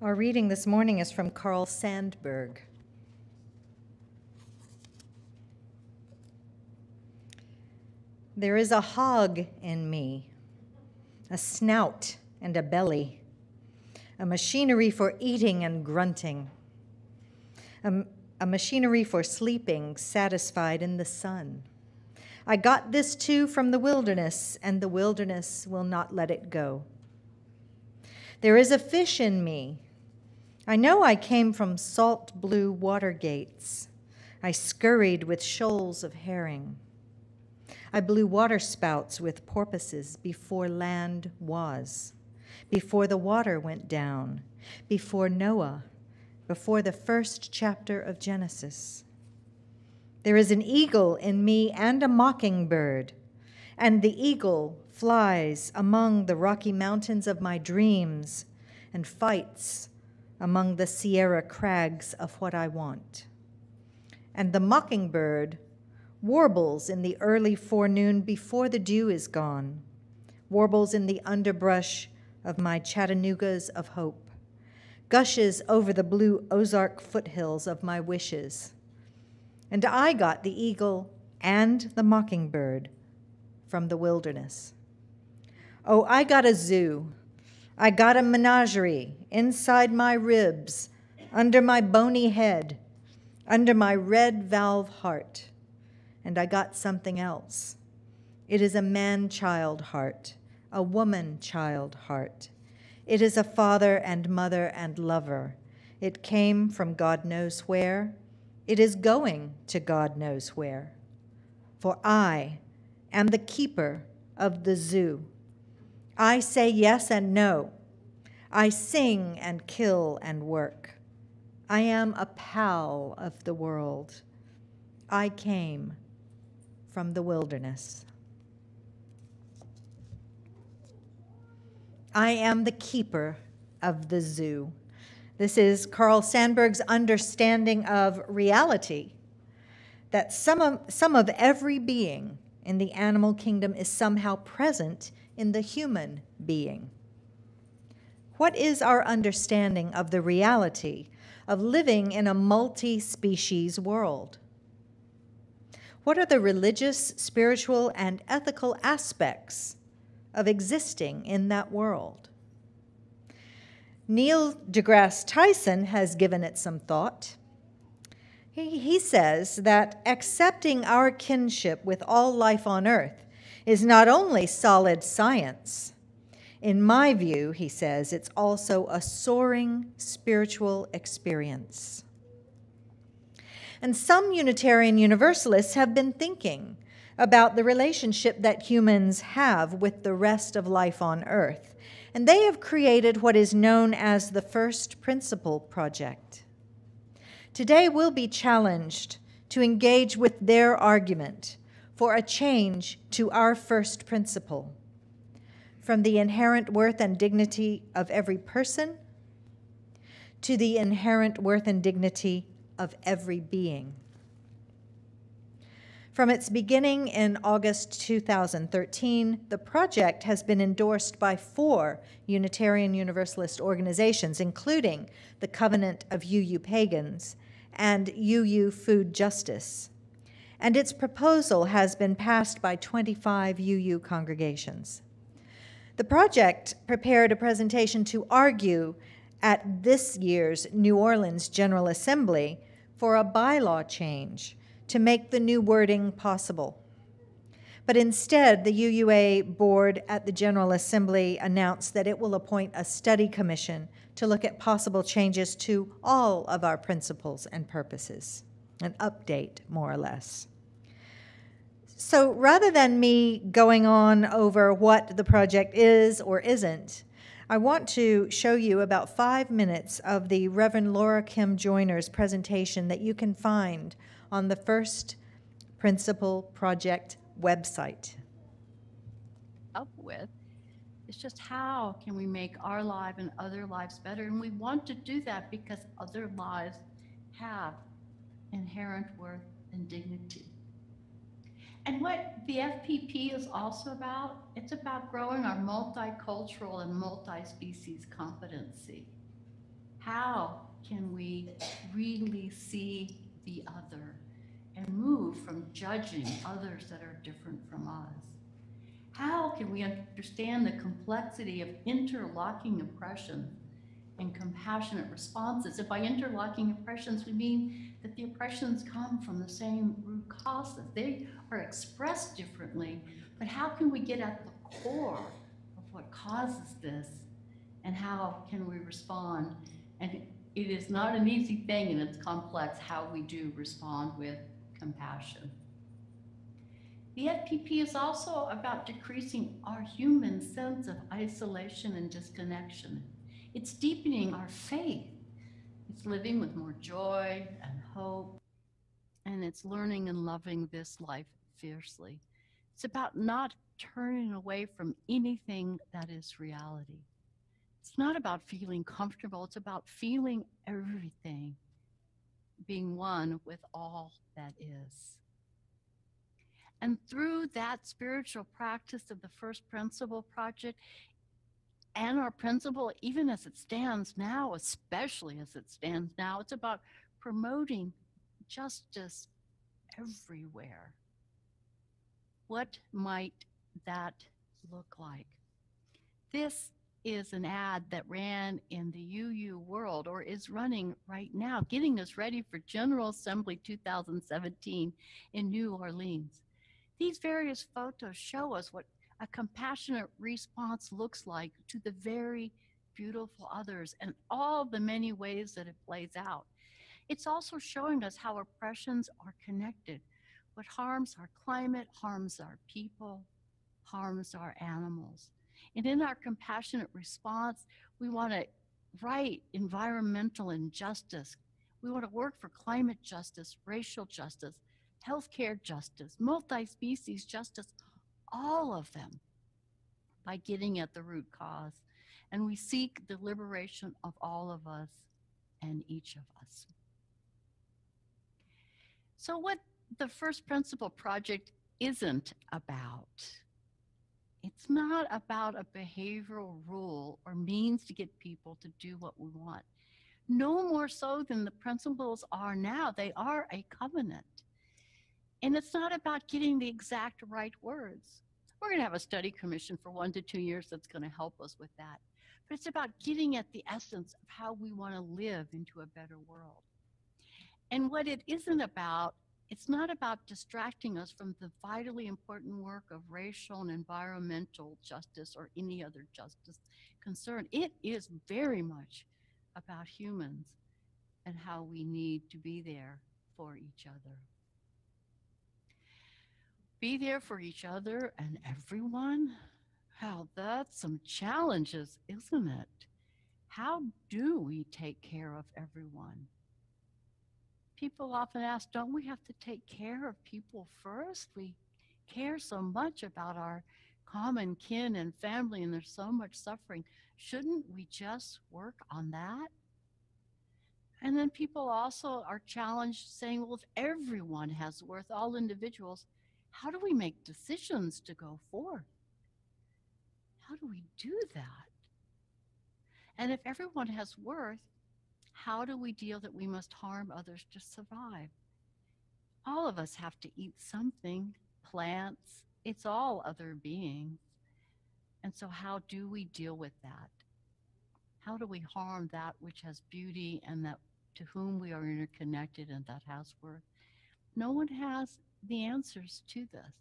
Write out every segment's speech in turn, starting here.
Our reading this morning is from Carl Sandburg. There is a hog in me, a snout and a belly, a machinery for eating and grunting, a machinery for sleeping, satisfied in the sun. I got this too from the wilderness, and the wilderness will not let it go. There is a fish in me. I know I came from salt blue water gates. I scurried with shoals of herring. I blew water spouts with porpoises before land was, before the water went down, before Noah, before the first chapter of Genesis. There is an eagle in me and a mockingbird, and the eagle flies among the rocky mountains of my dreams and fights among the Sierra crags of what I want. And the mockingbird warbles in the early forenoon before the dew is gone, warbles in the underbrush of my Chattanoogas of hope, gushes over the blue Ozark foothills of my wishes. And I got the eagle and the mockingbird from the wilderness. Oh, I got a zoo. I got a menagerie inside my ribs, under my bony head, under my red valve heart. And I got something else. It is a man-child heart, a woman-child heart. It is a father and mother and lover. It came from God knows where. It is going to God knows where. For I am the keeper of the zoo. I say yes and no. I sing and kill and work. I am a pal of the world. I came from the wilderness. I am the keeper of the zoo. This is Carl Sandburg's understanding of reality, that some of every being in the animal kingdom is somehow present in the human being. What is our understanding of the reality of living in a multi-species world? What are the religious, spiritual, and ethical aspects of existing in that world? Neil deGrasse Tyson has given it some thought. He says that accepting our kinship with all life on earth is not only solid science. In my view, he says, it's also a soaring spiritual experience. And some Unitarian Universalists have been thinking about the relationship that humans have with the rest of life on earth. And they have created what is known as the First Principle Project. Today we'll be challenged to engage with their argument for a change to our first principle, from the inherent worth and dignity of every person to the inherent worth and dignity of every being. From its beginning in August 2013, the project has been endorsed by 4 Unitarian Universalist organizations, including the Covenant of UU Pagans and UU Food Justice. And its proposal has been passed by 25 UU congregations. The project prepared a presentation to argue at this year's New Orleans General Assembly for a bylaw change to make the new wording possible. But instead, the UUA board at the General Assembly announced that it will appoint a study commission to look at possible changes to all of our principles and purposes, an update, more or less. So rather than me going on over what the project is or isn't, I want to show you about 5 minutes of the Reverend Laura Kim Joyner's presentation that you can find on the First Principle Project website. Up with is just how can we make our life and other lives better, and we want to do that because other lives have inherent worth and dignity. And what the FPP is also about, it's about growing our multicultural and multi-species competency. How can we really see the other and move from judging others that are different from us? How can we understand the complexity of interlocking oppression and compassionate responses? And by interlocking oppressions, we mean that the oppressions come from the same root causes. They are expressed differently, but how can we get at the core of what causes this, and how can we respond? And it is not an easy thing, and it's complex how we do respond with compassion. The FPP is also about decreasing our human sense of isolation and disconnection. It's deepening our faith. It's living with more joy and hope, and it's learning and loving this life fiercely. It's about not turning away from anything that is reality. It's not about feeling comfortable, it's about feeling everything, being one with all that is. And through that spiritual practice of the First Principle Project and our principle, even as it stands now, especially as it stands now, it's about promoting justice everywhere. What might that look like? This is an ad that ran in the UU World, or is running right now, getting us ready for General Assembly 2017 in New Orleans. These various photos show us what a compassionate response looks like to the very beautiful others and all the many ways that it plays out. It's also showing us how oppressions are connected. What harms our climate harms our people, harms our animals. And in our compassionate response, we want to right environmental injustice. We want to work for climate justice, racial justice, healthcare justice, multi-species justice, all of them, by getting at the root cause. And we seek the liberation of all of us and each of us. So what the First Principle Project isn't about, it's not about a behavioral rule or means to get people to do what we want. No more so than the principles are now. They are a covenant. And it's not about getting the exact right words. We're going to have a study commission for 1 to 2 years that's going to help us with that. But it's about getting at the essence of how we want to live into a better world. And what it isn't about, it's not about distracting us from the vitally important work of racial and environmental justice or any other justice concern. It is very much about humans and how we need to be there for each other. Be there for each other and everyone? Wow, that's some challenges, isn't it? How do we take care of everyone? People often ask, don't we have to take care of people first? We care so much about our common kin and family, and there's so much suffering. Shouldn't we just work on that? And then people also are challenged saying, well, if everyone has worth, all individuals, how do we make decisions to go forth? How do we do that? And if everyone has worth, how do we deal that we must harm others to survive? All of us have to eat something, plants, it's all other beings. And so how do we deal with that? How do we harm that which has beauty and that to whom we are interconnected and that has worth? No one has the answers to this.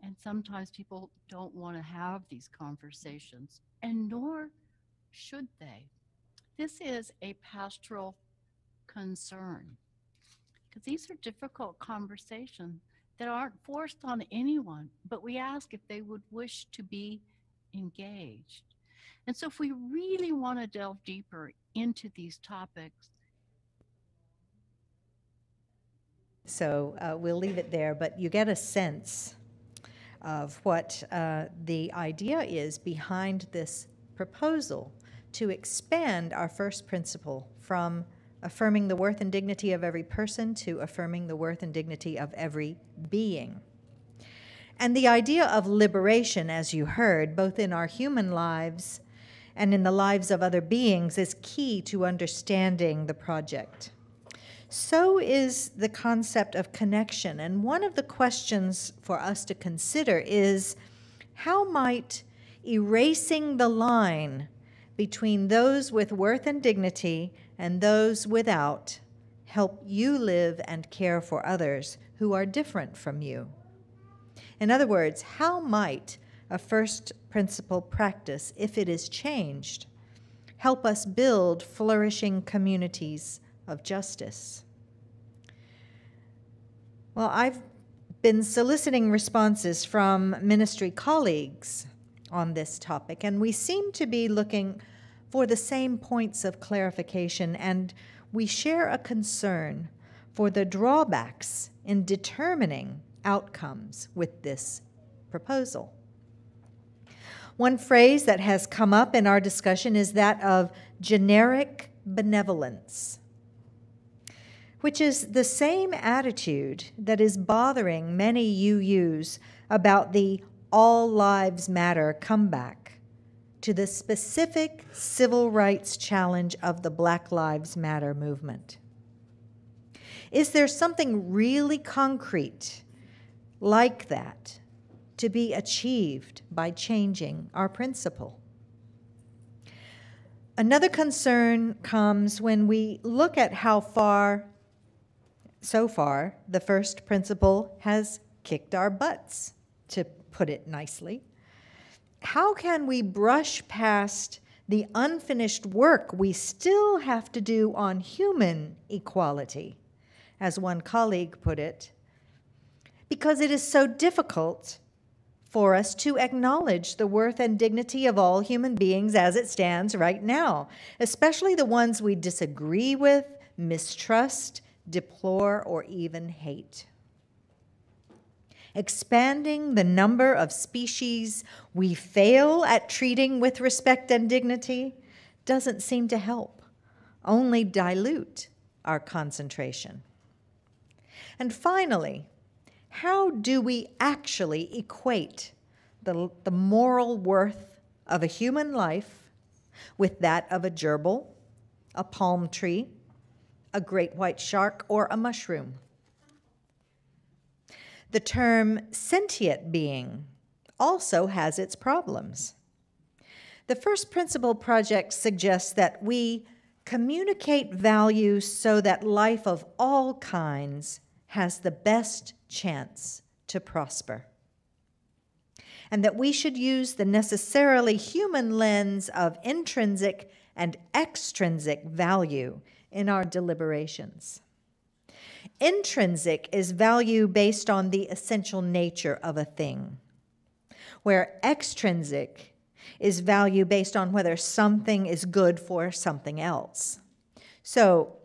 And sometimes people don't want to have these conversations, and nor should they. This is a pastoral concern, because these are difficult conversations that aren't forced on anyone, but we ask if they would wish to be engaged. And so if we really want to delve deeper into these topics. So we'll leave it there, but you get a sense of what the idea is behind this proposal to expand our first principle from affirming the worth and dignity of every person to affirming the worth and dignity of every being. And the idea of liberation, as you heard, both in our human lives and in the lives of other beings is key to understanding the project. So is the concept of connection, and one of the questions for us to consider is, how might erasing the line between those with worth and dignity and those without help you live and care for others who are different from you? In other words, how might a first principle practice, if it is changed, help us build flourishing communities of justice? Well, I've been soliciting responses from ministry colleagues on this topic, and we seem to be looking for the same points of clarification, and we share a concern for the drawbacks in determining outcomes with this proposal. One phrase that has come up in our discussion is that of generic benevolence, which is the same attitude that is bothering many UUs about the all lives matter comeback to the specific civil rights challenge of the Black Lives Matter movement. Is there something really concrete like that to be achieved by changing our principle? Another concern comes when we look at how far, so far, the first principle has kicked our butts, to put it nicely. How can we brush past the unfinished work we still have to do on human equality, as one colleague put it, because it is so difficult for us to acknowledge the worth and dignity of all human beings as it stands right now, especially the ones we disagree with, mistrust, deplore, or even hate. Expanding the number of species we fail at treating with respect and dignity doesn't seem to help, only dilute our concentration. And finally, how do we actually equate the moral worth of a human life with that of a gerbil, a palm tree, a great white shark, or a mushroom? The term sentient being also has its problems. The First Principle Project suggests that we communicate values so that life of all kinds has the best chance to prosper, and that we should use the necessarily human lens of intrinsic and extrinsic value in our deliberations. Intrinsic is value based on the essential nature of a thing, where extrinsic is value based on whether something is good for something else. So,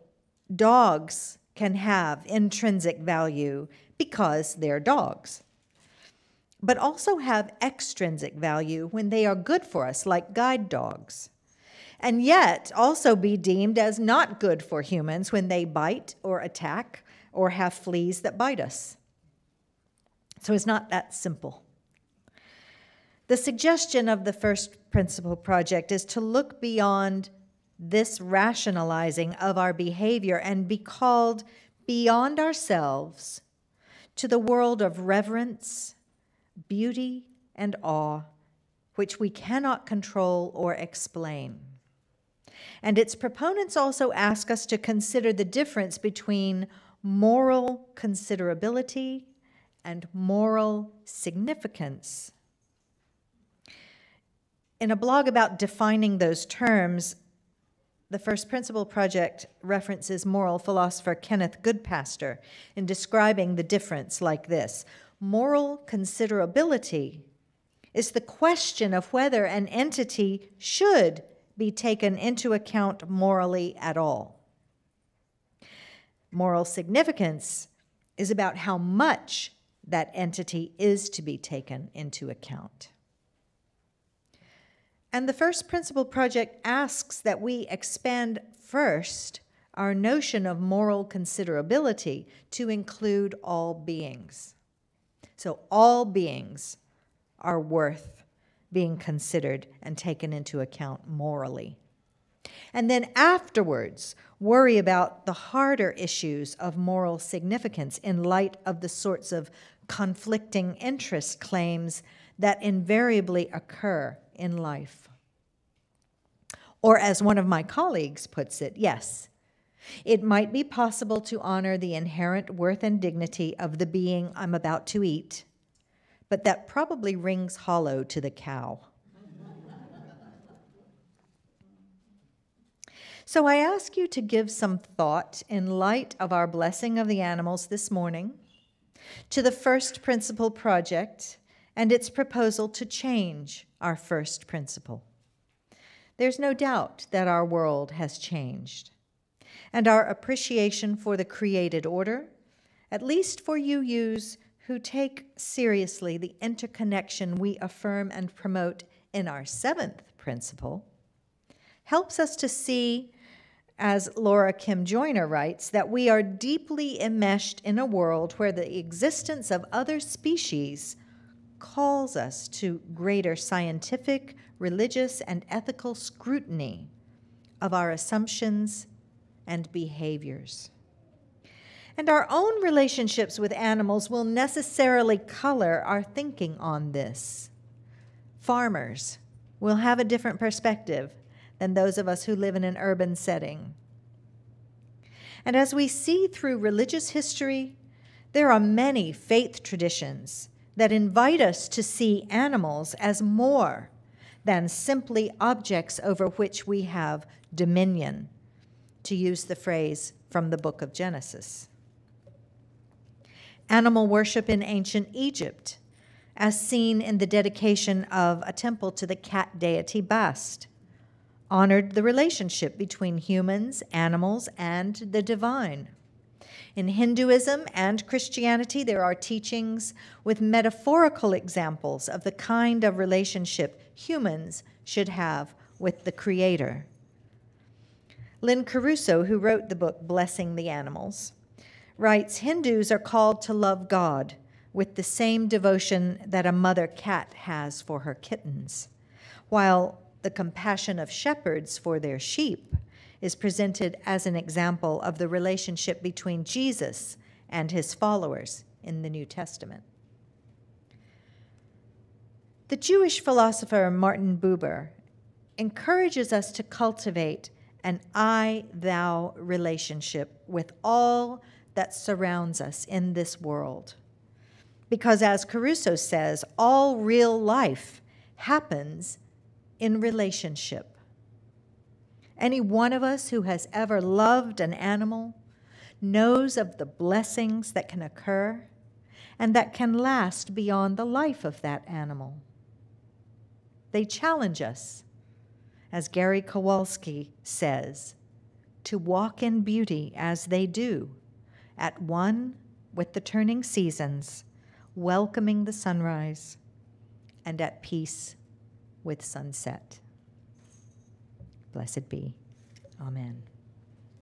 dogs can have intrinsic value because they're dogs, but also have extrinsic value when they are good for us, like guide dogs, and yet also be deemed as not good for humans when they bite or attack or have fleas that bite us. So it's not that simple. The suggestion of the First Principle Project is to look beyond this rationalizing of our behavior and be called beyond ourselves to the world of reverence, beauty, and awe, which we cannot control or explain. And its proponents also ask us to consider the difference between moral considerability and moral significance. In a blog about defining those terms, the First Principle Project references moral philosopher Kenneth Goodpaster in describing the difference like this. Moral considerability is the question of whether an entity should be taken into account morally at all. Moral significance is about how much that entity is to be taken into account. And the First Principle Project asks that we expand first our notion of moral considerability to include all beings. So all beings are worth being considered and taken into account morally. And then afterwards, worry about the harder issues of moral significance in light of the sorts of conflicting interest claims that invariably occur in life. Or as one of my colleagues puts it, yes, it might be possible to honor the inherent worth and dignity of the being I'm about to eat, but that probably rings hollow to the cow. So I ask you to give some thought in light of our blessing of the animals this morning to the First Principle Project and its proposal to change our first principle. There's no doubt that our world has changed, and our appreciation for the created order, at least for UUs who take seriously the interconnection we affirm and promote in our seventh principle, helps us to see, as Laura Kim Joyner writes, that we are deeply enmeshed in a world where the existence of other species calls us to greater scientific, religious, and ethical scrutiny of our assumptions and behaviors. And our own relationships with animals will necessarily color our thinking on this. Farmers will have a different perspective than those of us who live in an urban setting. And as we see through religious history, there are many faith traditions that invite us to see animals as more than simply objects over which we have dominion, to use the phrase from the book of Genesis. Animal worship in ancient Egypt, as seen in the dedication of a temple to the cat deity Bast, honored the relationship between humans, animals, and the divine. In Hinduism and Christianity, there are teachings with metaphorical examples of the kind of relationship humans should have with the Creator. Lynn Caruso, who wrote the book Blessing the Animals, writes, Hindus are called to love God with the same devotion that a mother cat has for her kittens, while the compassion of shepherds for their sheep is presented as an example of the relationship between Jesus and his followers in the New Testament. The Jewish philosopher Martin Buber encourages us to cultivate an I-thou relationship with all that surrounds us in this world. Because as Caruso says, all real life happens in relationship. Any one of us who has ever loved an animal knows of the blessings that can occur and that can last beyond the life of that animal. They challenge us, as Gary Kowalski says, to walk in beauty as they do, at one with the turning seasons, welcoming the sunrise, and at peace with sunset. Blessed be. Amen.